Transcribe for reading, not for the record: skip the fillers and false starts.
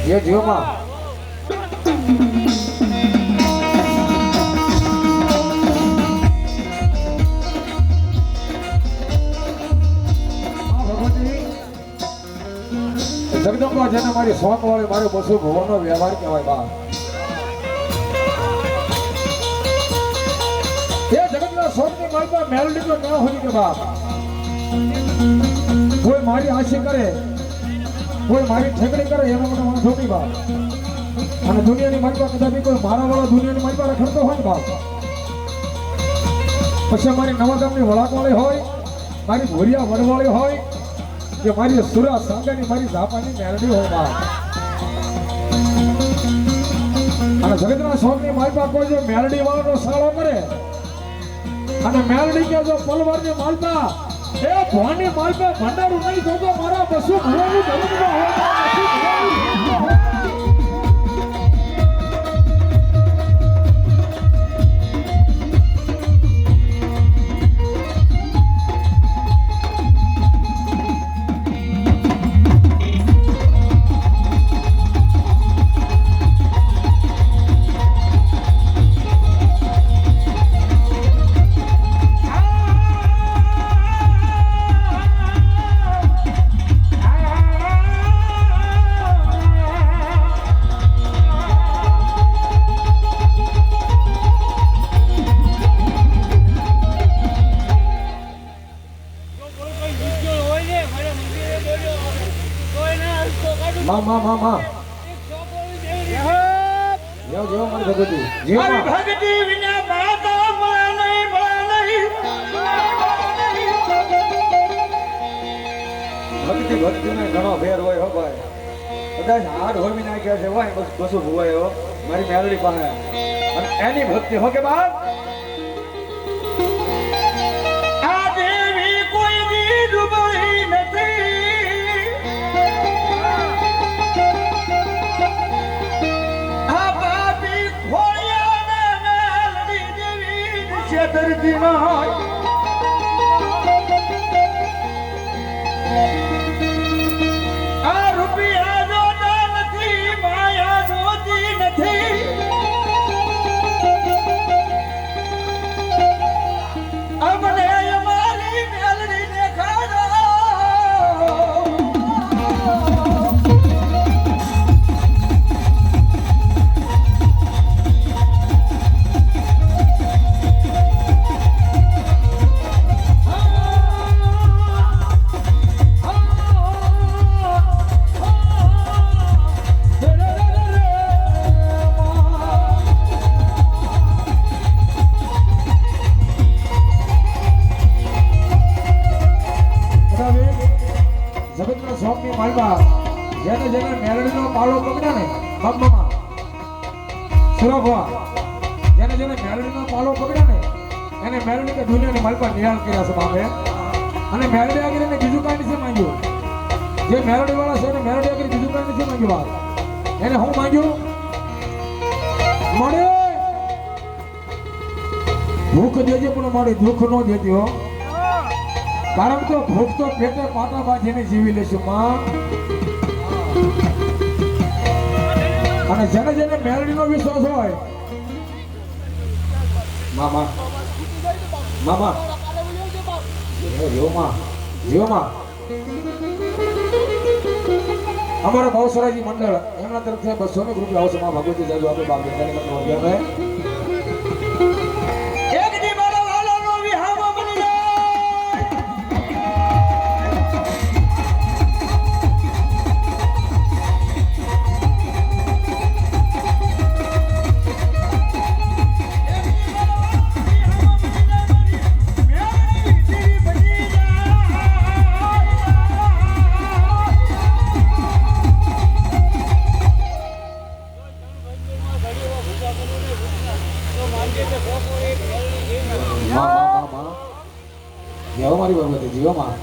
ये जियो मां जगदंबा जेने मारी सोंग वाले मारे बसु भुवन नो व्यवहार कहेवाय बा ये जगतना सोंग ની માલપા મેલડી તો ન હોઈ કે બાપ કોઈ મારી આશી કરે કોઈ મારી ઠેકડી કરે એનો મને વાંધો નહીં બાપ અને દુનિયાની માલપા કદાચ કોઈ મારા વાળા દુનિયાની માલપા રખડતો હોય બાપ પછી મારી નવાગામની વળાકવાળી હોય મારી ભોરિયા વડવાળી હોય કે મારી સુરા સાંગાની મારી ઝાપાની મેલડી હોય બાપ અને જગતના સોંગની માલપા કોઈ જો મેલડી વાળાનો સાળો કરે અને મેલડી કે જો પલવારની માલપા એ ભવાની માલપા ભંડારું નહીં થતો મારા બસુ ભરવાનું જગતમાં હોય मां यो जो मन भगती जीव मां भगती विना बात बड़ा नहीं भक्ति में घणो फेर होय हो भाई कदाच हाड होय विना के છે હોય બસ બસુ ભુવાયો મારી મેલડી પાસે અને એની ભક્તિ હો કે બાપ આ દેવી કોઈ દી ડૂબી નથી આ બાપી ખોળિયાને મેલડી દેવી છેતરતી નહીં આ રૂપિયા જોતા નથી માયા જોતી નથી અમને અમારી મેલડી દેખાડો જગતના સોંગની માલપા જેને જેને મેલડીનો પાળો પકડ્યા ને બાપમાં સુરભવા જેને જેને મેલડીનો પાળો પકડ્યા ને એને મેલડી કે દુનિયાની માલપા નિહાળ કર્યા છે બાપે અને મેલડી આગળ એને બીજું કાંઈ નથી માંગ્યું જે મેલડી વાળા છે એને મેલડી આગળ બીજું કાંઈ નથી માંગ્યું બાપ એને હું માંગ્યું મળે ભૂખ દેજે પણ મારી દુઃખ ન દેતી હો કારણ કે ભૂખ તો પેટે પાટા બાંધીને જીવી લેશું માં અને જેને જેને મેલડીનો વિશ્વાસ હોય મામા મામા જીવમાં અમારા ભાવસરાજી મંડળ એમના તરફથી 200 રૂપિયા આવશે માં ભગવતી જાજુ આપણે બાપ બેટાને કરતા અભિયાન એક દી મારા વાલાનો વિહામો બની જાય જીવો મારી બાબતે જીવો માં